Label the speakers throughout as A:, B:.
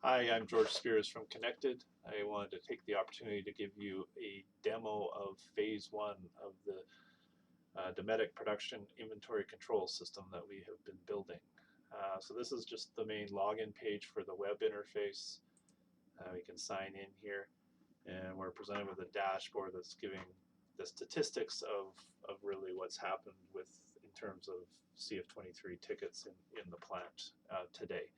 A: Hi, I'm George Spears from Connected. I wanted to take the opportunity to give you a demo of phase one of the Dometic production inventory control system that we have been building. So this is just the main login page for the web interface. We can sign in here and we're presented with a dashboard that's giving the statistics of really what's happened with in terms of CF23 tickets in the plant today.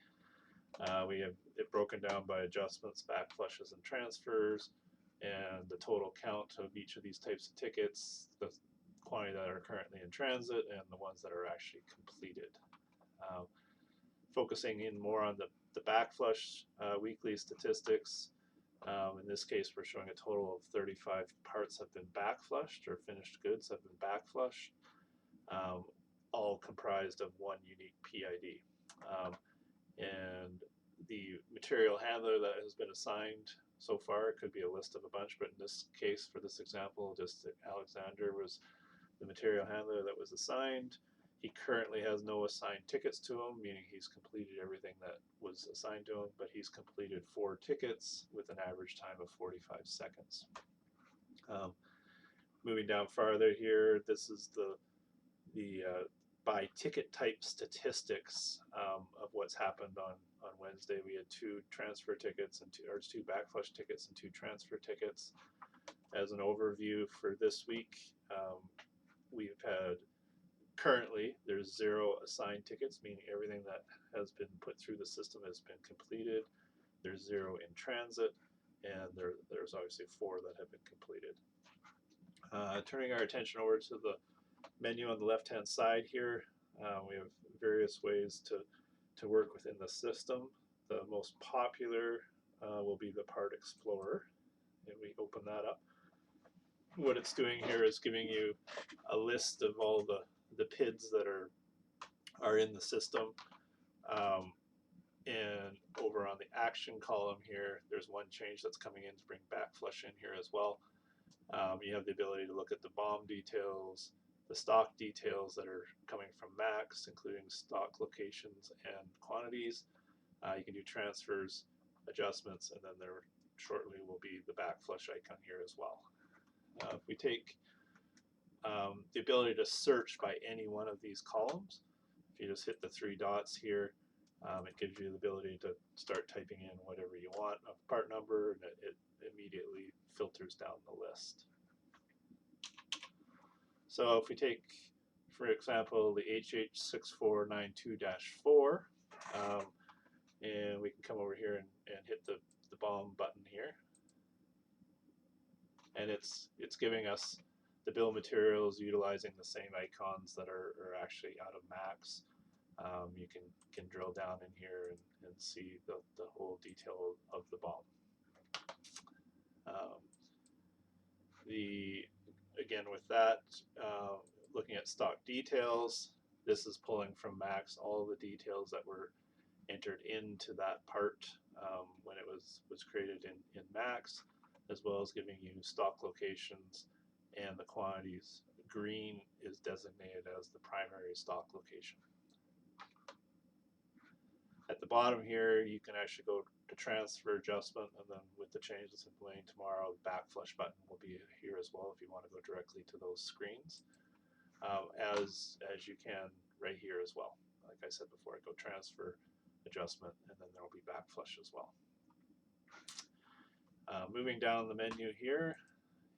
A: We have it broken down by adjustments, backflushes, and transfers, and the total count of each of these types of tickets, the quantity that are currently in transit, and the ones that are actually completed. Uh, Focusing in more on the backflush weekly statistics. In this case, we're showing a total of 35 parts have been backflushed, or finished goods have been backflushed, all comprised of one unique PID. And the material handler that has been assigned so far, it could be a list of a bunch, but in this case, for this example, just Alexander was the material handler that was assigned. He currently has no assigned tickets to him, meaning he's completed everything that was assigned to him, but he's completed 4 tickets with an average time of 45 seconds. Moving down farther here, this is the by ticket type statistics of what's happened on Wednesday. We had 2 transfer tickets and 2 backflush tickets and 2 transfer tickets. As an overview for this week, we've had currently there's 0 assigned tickets, meaning everything that has been put through the system has been completed. There's 0 in transit, and there's obviously 4 that have been completed. Turning our attention over to the menu on the left hand side here, we have various ways to work within the system. The most popular will be the Part Explorer, and we open that up. What it's doing here is giving you a list of all the PIDs that are in the system, and over on the action column here, there's one change that's coming in to bring backflush in here as well. You have the ability to look at the BOM details, the stock details that are coming from Max, including stock locations and quantities. You can do transfers, adjustments, and then there shortly will be the backflush icon here as well. If we take the ability to search by any one of these columns, if you just hit the 3 dots here, it gives you the ability to start typing in whatever you want of part number, and it immediately filters down the list. So if we take, for example, the HH6492-4, and we can come over here and hit the BOM button here, and it's giving us the bill of materials utilizing the same icons that are actually out of Max. You can drill down in here and see the whole detail of the BOM. Again, with that, looking at stock details, this is pulling from Max all the details that were entered into that part when it was created in Max, as well as giving you stock locations and the quantities. Green is designated as the primary stock location. At the bottom here, you can actually go to transfer adjustment, and then with the changes implementing tomorrow, the backflush button will be here as well if you want to go directly to those screens, as you can right here as well. Like I said before, go transfer, adjustment, and then there will be backflush as well. Moving down the menu here,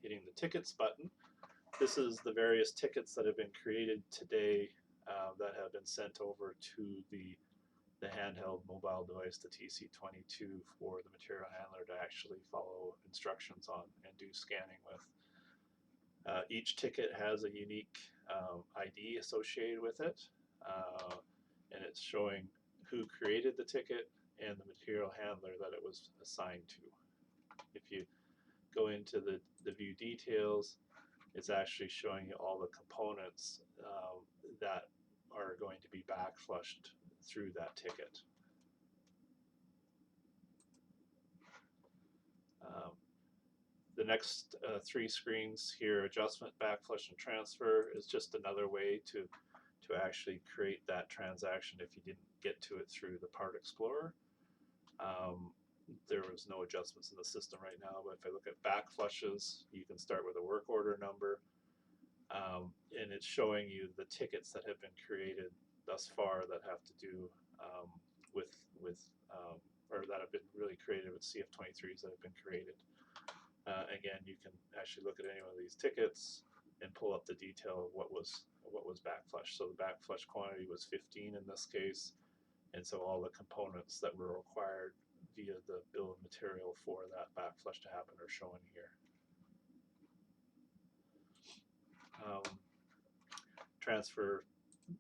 A: hitting the tickets button. This is the various tickets that have been created today that have been sent over to the handheld mobile device, the TC22, for the material handler to actually follow instructions on and do scanning with. Each ticket has a unique ID associated with it, and it's showing who created the ticket and the material handler that it was assigned to. If you go into the view details, it's actually showing you all the components that are going to be backflushed through that ticket. The next 3 screens here, adjustment, backflush, and transfer, is just another way to actually create that transaction if you didn't get to it through the Part Explorer. There was no adjustments in the system right now, but if I look at back flushes, you can start with a work order number, and it's showing you the tickets that have been created thus far that have to do with or that have been really created with CF23s that have been created. Again, you can actually look at any one of these tickets and pull up the detail of what was backflush. So the backflush quantity was 15 in this case, and so all the components that were required via the bill of material for that backflush to happen are shown here. Transfer,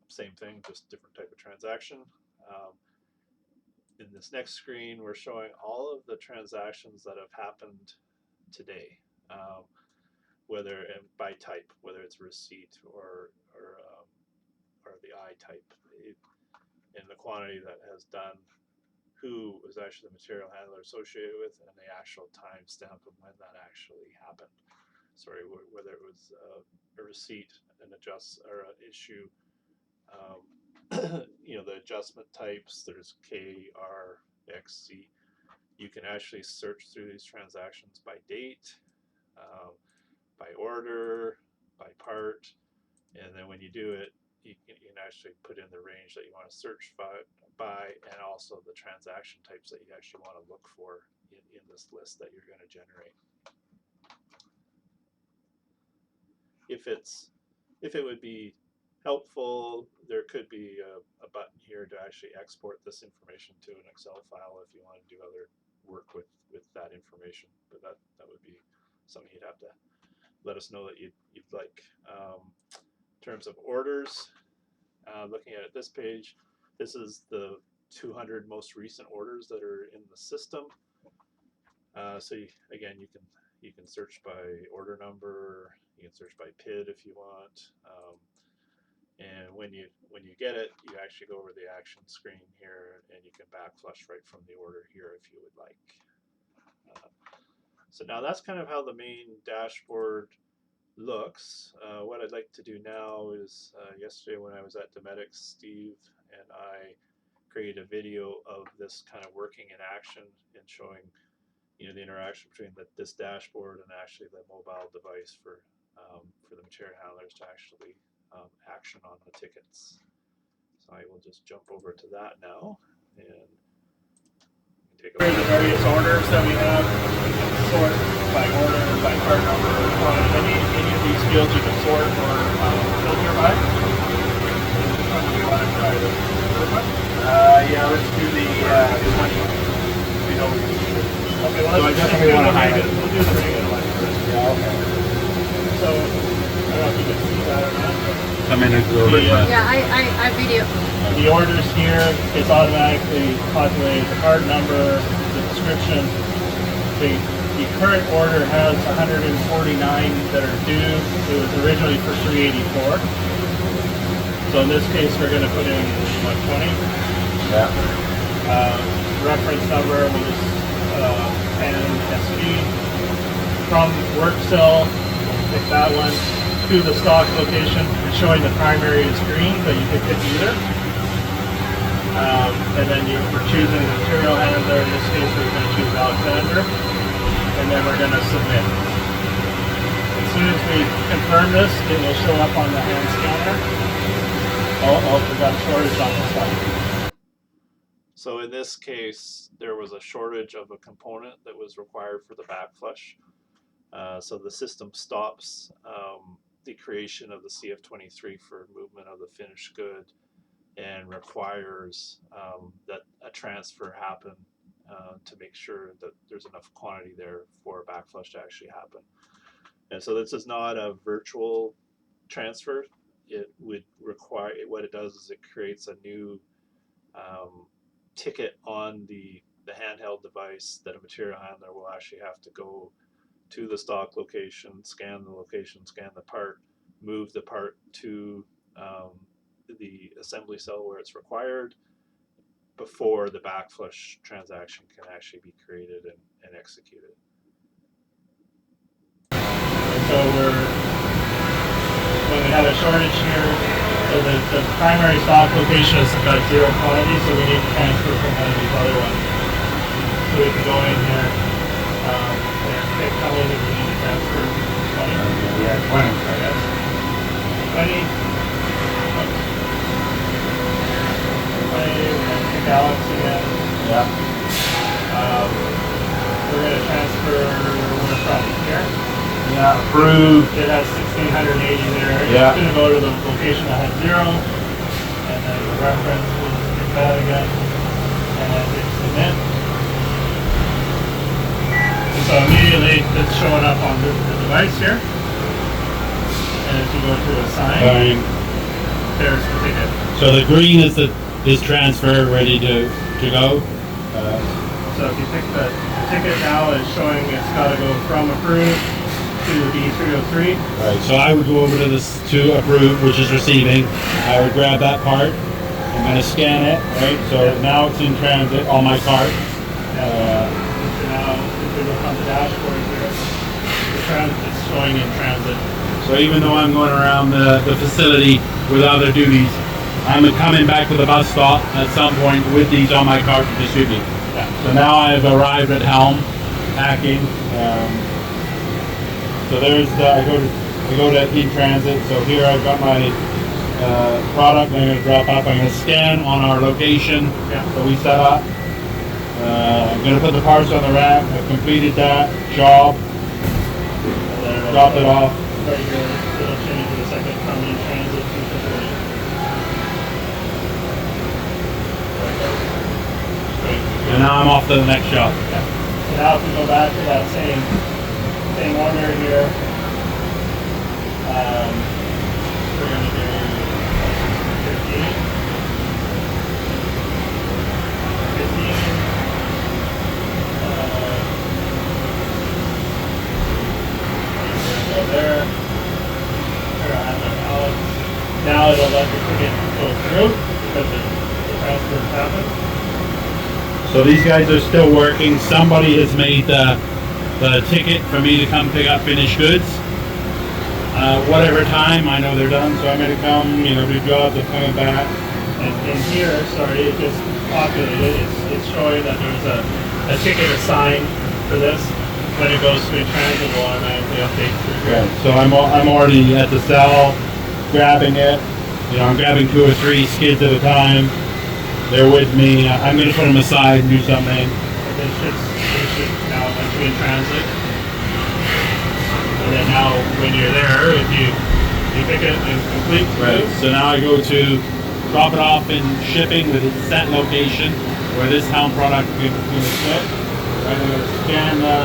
A: same thing, just different type of transaction. In this next screen, we're showing all of the transactions that have happened today, whether by type, whether it's receipt or the I type, and the quantity that has done, who was actually the material handler associated with, and the actual timestamp of when that actually happened. Sorry, whether it was a receipt, an adjust, or an issue. You know, the adjustment types, there's K, R, X, Z. You can actually search through these transactions by date, by order, by part, and then when you do it, you can actually put in the range that you want to search by, and also the transaction types that you actually want to look for in this list that you're going to generate. If it would be helpful, there could be a button here to actually export this information to an Excel file if you want to do other work with that information, but that would be something you'd have to let us know that you'd like. In terms of orders, looking at this page, this is the 200 most recent orders that are in the system. So again, you can search by order number, you can search by PID if you want, and when you get it, you actually go over the action screen here, and you can backflush right from the order here if you would like. So now that's kind of how the main dashboard looks. What I'd like to do now is, yesterday when I was at Dometic, Steve and I created a video of this kind of working in action and showing, you know, the interaction between this dashboard and actually the mobile device for the material handlers to actually action on the tickets. So I will just jump over to that now and take a look.
B: The various orders that we have, sort by order, by part number, any of these fields you can sort or filter by. You want to try the third one? Yeah, let's do the 20. We know we can do it. Okay, well, let's definitely want to highlight it. We'll do the regular one first. Yeah, okay. So, I don't know if you can see that or not.
C: I'm in a over.
D: Yeah, I video.
B: The orders here, it's automatically populated the part number, the description. The current order has 149 that are due. It was originally for 384. So in this case, we're going to put in, what, 20?
C: Yeah.
B: Reference number was NSP. From work cell, pick that one, to the stock location. It's showing the primary is green, but you can pick either. And then we're choosing the material handler. In this case, we're going to choose Alexander. And then we're going to submit. As soon as we confirm this, it will show up on the hand scanner. Oh, we got a shortage on this one.
A: So in this case, there was a shortage of a component that was required for the backflush. So the system stops the creation of the CF23 for movement of the finished good and requires that a transfer happen to make sure that there's enough quantity there for a backflush to actually happen. And so this is not a virtual transfer. It would require, what it does is it creates a new ticket on the handheld device that a material handler will actually have to go to the stock location, scan the location, scan the part, move the part to the assembly cell where it's required before the backflush transaction can actually be created and executed.
B: So when we have a shortage here, so the primary stock location has got 0 quantity, so we need to transfer from one of these other ones. so we can go in here and pick how many we need to transfer. 20.
C: Yeah, 20.
B: I guess. 20. Oops. 20. We're gonna pick Alex again.
C: Yeah.
B: We're gonna transfer where from here.
C: Yeah, approved.
B: It has 1680 there.
C: Yeah.
B: It's gonna go to the location that had 0, and then the reference will pick that again, and then hit submit. And so immediately it's showing up on the device here. And if you go to assign,
C: Fine.
B: there's the ticket.
C: So the green is transfer ready to go.
B: So if you pick the ticket now, it's showing it's got to go from approved to D303.
C: Right. So I would go over to this to approve, which is receiving. I would grab that part. I'm going to scan it. Right. So now it's in transit on my cart.
B: So now if we look on the dashboard here, it's showing in transit.
C: So even though I'm going around the facility with other duties, I'm coming back to the bus stop at some point with these on my cart to distribute.
B: Yeah.
C: So now I've arrived at Helm, packing. So there's I go to in transit. So here I've got my product. I'm going to drop up. I'm going to scan on our location that we set up. I'm going to put the parts on the rack. I've completed that job. Drop it off.
B: Right here, it'll change in a second from in transit to facility.
C: And now I'm off to the next shop.
B: Yeah. So now if we go back to that same order here, we're going to do 15. 15. Go there. Now it'll let the ticket go through because the transfer has happened.
C: So these guys are still working. Somebody has made the ticket for me to come pick up finished goods. Whatever time, I know they're done, so I'm going to come, do jobs, I'm coming back.
B: And here, sorry, it just populated. It's showing that there's a ticket assigned for this. When it goes to a transit, will automatically update through here.
C: Right. So I'm already at the cell, grabbing it. I'm grabbing 2 or 3 skids at a time. They're with me. I'm going to put them aside and do something.
B: And they should now be in transit. And then now, when you're there, if you pick it and complete.
C: Right. So now I go to drop it off in shipping with its set location where this Helm product is going to sit. I'm going to scan the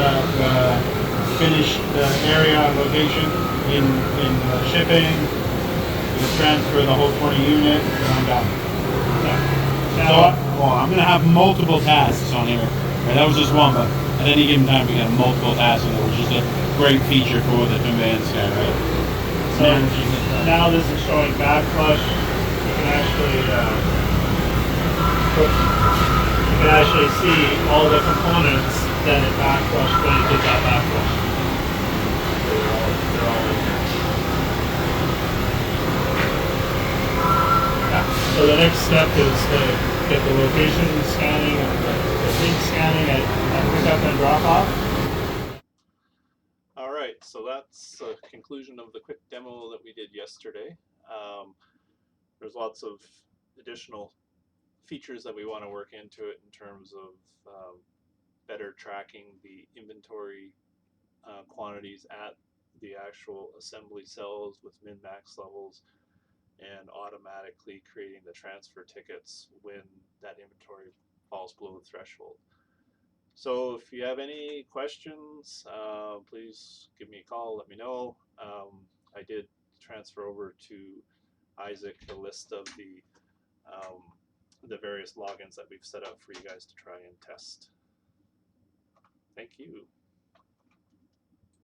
C: finished area and location in shipping. I'm going to transfer the whole 20 units, and I'm done. So I'm going to have multiple tasks on here. Right, that was just one, but at any given time we have multiple tasks on there, which is a great feature for the conveyance guy, right?
B: So now this is showing back flush. You can actually see all the components that it back flushed when it did that back flush. They're all in here. Yeah. So the next step is to get the location scanning and the link scanning at pickup and drop off.
A: All right, so that's the conclusion of the quick demo that we did yesterday. There's lots of additional features that we want to work into it in terms of better tracking the inventory quantities at the actual assembly cells with min-max levels and automatically creating the transfer tickets when that inventory falls below the threshold. So if you have any questions, please give me a call, let me know. I did transfer over to Isaac a list of the various logins that we've set up for you guys to try and test. Thank you.